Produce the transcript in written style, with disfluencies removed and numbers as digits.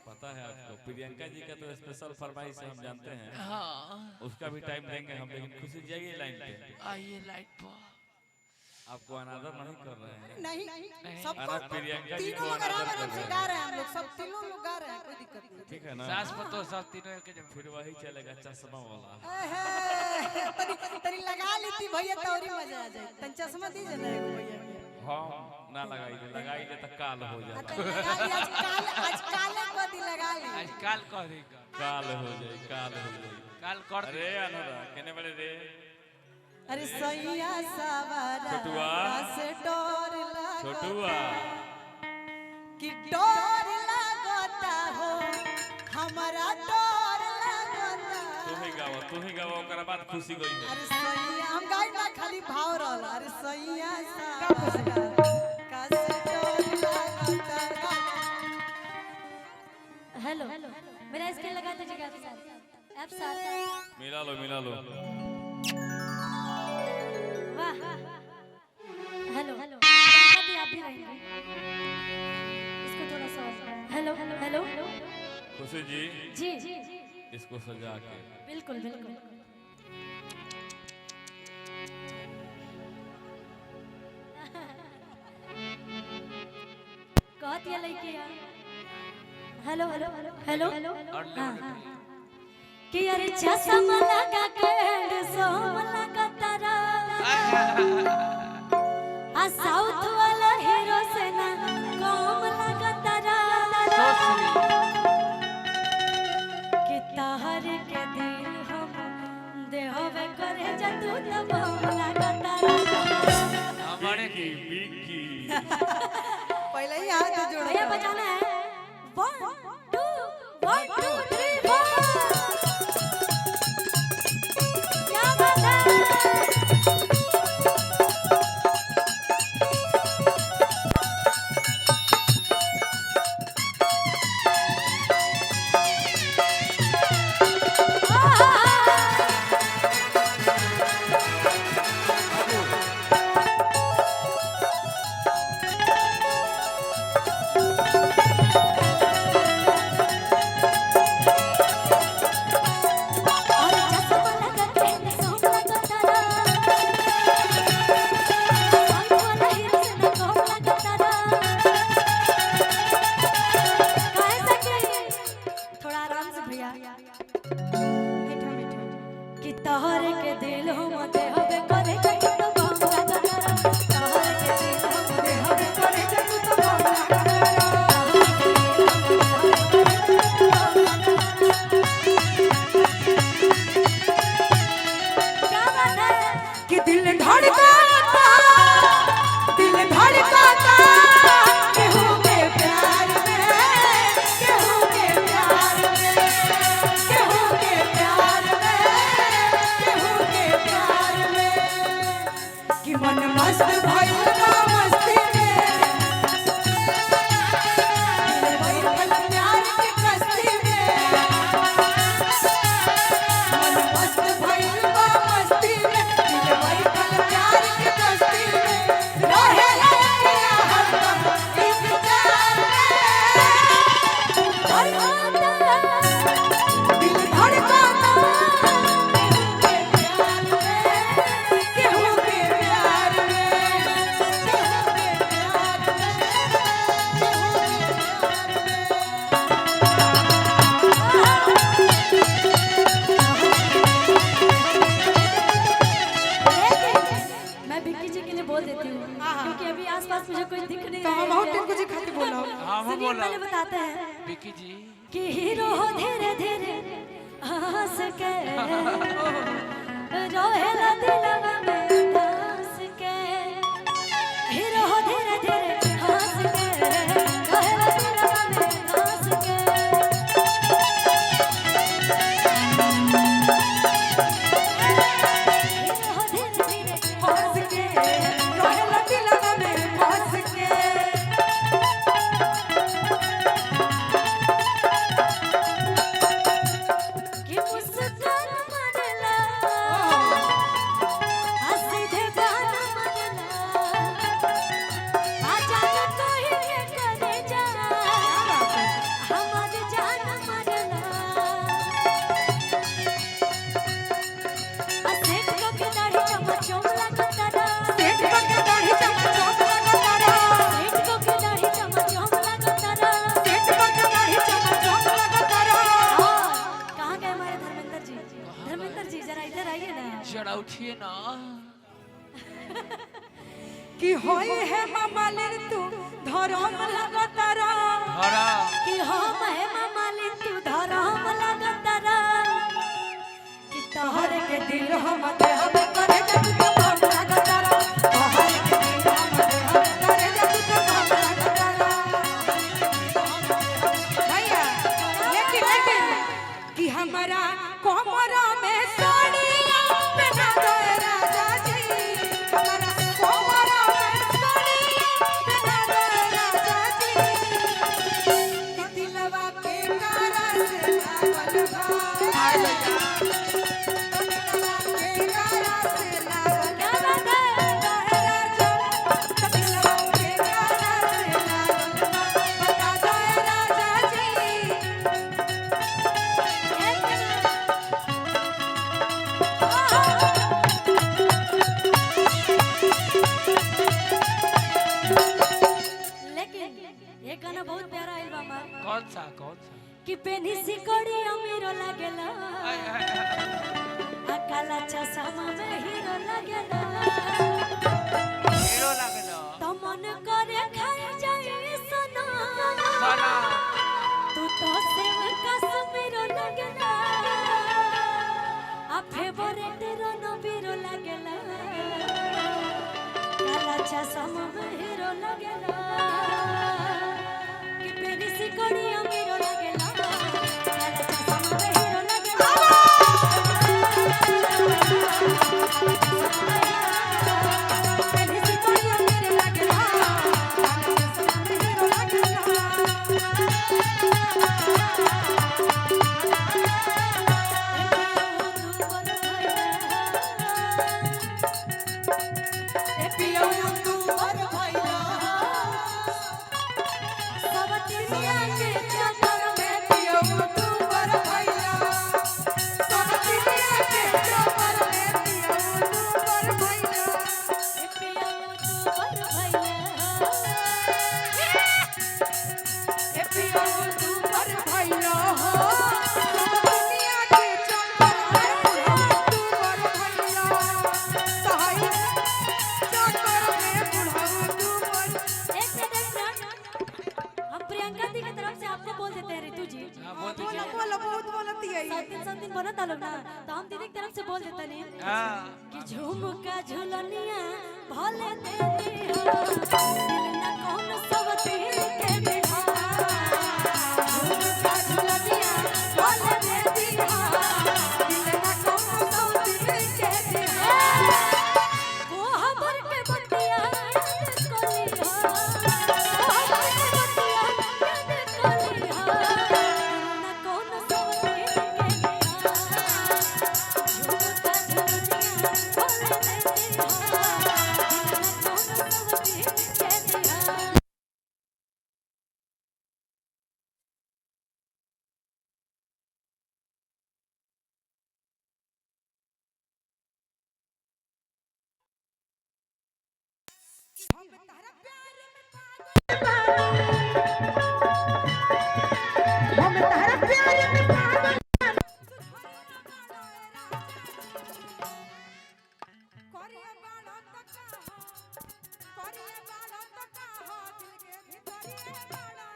पता है आपको प्रियंका जी का तो स्पेशल फरमाइश हम जानते हैं। हाँ उसका भी टाइम देंगे हम, लेकिन खुशी जाइए लाइन पे। आइए लाइट पर। आपको अनादर नहीं कर रहे हैं। नहीं अरे प्रियंका जी को तीनों लोग अनादर आराम कर आराम से रहे गा हैं। रहे हैं, हम लोग सब तीनों लोग गा रहे हैं, कोई दिक्कत नहीं। ठीक है ना? सास पतो सब तीनों एक जगह। फिर वही चलेगा चश्मा वाला। तनी लगा लेती भैया तो और ही मजा आ जाए। तन चश्मा दीजिए ना एगो भैया के। हाँ ना लगाई ले तो काल हो जाता। तनी लगा ली, आज काले को दी लगा ली। आज काल कह देगा। काल हो जाए काल हो जाए। काल कर अरे अनुराग कहने वाले रे अरे सैया सवारा छोटुआ। से डोर लगा छोटुआ कि डोर लगता हो हमारा डोर लगता। तू ही गावा ओकरा बाद खुशी गई है। अरे सैया हम गाई ना खाली भाव रहल। अरे सैया सवारा का से डोर लगता। हेलो मेरा स्क्रीन लगा दीजिएगा आप साथ मिला लो वाह हेलो कभी आप भी रहेंगे इसको थोड़ा सा हेलो खुशी जी जी इसको सजा के बिल्कुल कहत ये लड़की हेलो हाँ कि अरे चश्मा लगा के सोम लगा तारा आ साउथ वाला हीरो से ना कम लगा तारा कि ताहर के दिल हम देहवे करे जतू तब लगा तारा हमारे विक्की पहले ही हाथ जोड़ भैया बजाना है 1 2 3 4 क्या बात है तोहर के दिल हम देहबे करे जतू तो बम लगा तोहर के दिल हम देहबे करे जतू तो बम क्या बात है कि दिल धड़काता केहू के प्यार में केहू के प्यार में केहू के प्यार में केहू के प्यार में कि मन मस्त भइल बा मस्ती में दिल बैठल प्यार की कश्ती में मन मस्त भइल बा मस्ती में दिल बैठल प्यार की कश्ती में रहे लगिया हरदम इंतजार में दिल धड़काता केहू के प्यार में मैं विक्की जी के लिए बोल देती हूँ क्योंकि अभी आसपास मुझे कुछ दिख नहीं तो रहा हम है। और टिंकू जी खाती बोलो हाँ वो सुनिए बोला पहले बताते हैं विकी जी कि हीरो हो धीरे धीरे हंस के रोहेला दिलवा में धंस के हीरो हो धीरे धीरे हंस के रोहेला दिलवा में धंस के हीरो हो धीरे धीरे हंस के रोहेला दिलवा में हंस के कि मुस्कान मारला हंस पूछिए ना कि होई है मामालिन तू धरम लगतरा हरा कि हम है मामालिन तू धरम लगतरा कि तोहर के दिल हम देहब करे जब तू हम लगतरा तोहर के दिल हम देहब करे जब तू हम लगतरा भैया लेकिन कि हमारा कोमरा में साड़ियां पहना दो राजा जी हमारा कोमरा में साड़ियां पहना दो राजा जी कि दिलवा के कारा से लागल बा दिलवा के कारा से लागल क्या बात है राजा दिलवा के कारा से लागल बता दो राजा जी लेकिन ये गाना बहुत प्यारा आइल बा हमार कौन सा कि पेनी सिकड़ी अमीरो लागेला आय, आय, आय। आ काला चश्मा में हीरो लागेला हीरो लगे दो तो मन करे खाई जाए सना हरा तू तो सेव कश्मीरो लागेला आ फेवरेट रणबीरो लागेला काला चश्मा में हीरो लागेला कि पेनी सिकड़ी अमीरो लागेला काला चश्मा में हीरो लागेला पेनी सिकड़ी मेरे लागला हीरो लागला ए पियो तू और भैया सब दुनिया के चक्कर में पियो तू और भैया सब दुनिया के चक्कर में पियो तू और भैया पिया तू पर भैया ए पियो तू और भैया हो सब दुनिया के चक्कर में पियो तू और भैया सहाय चक्कर में बुढ़ाऊ तू और एक सेकंड हम प्रियंका दी की तरफ से आपको बोल देते हैं रितु जी हाँ, बोल बोलो दीजिए बोलो बहुत बोलती है ये 7 दिन बना तालो ना तो हम दीदी की तरफ से बोल देते नहीं हाँ कि झुमका झुलनिया भले दे दी हो दिल ना कौन सवती के बिना झुमका झुलनिया भले दे दी हो दिल ना कौन सवती के बिना वो हमर के बतिया कोली हो वो हमर के बतिया कोली हो ना कौन सवती के बिना झुमका झुलनिया भले दे दी हो दिल ना कौन सवती के बिना हम तारा प्यार में पागल हम तारा प्यार में पागल करिया बाड़ा तका हो करिया बाड़ा तका हो दिल के भीतरिया बाड़ा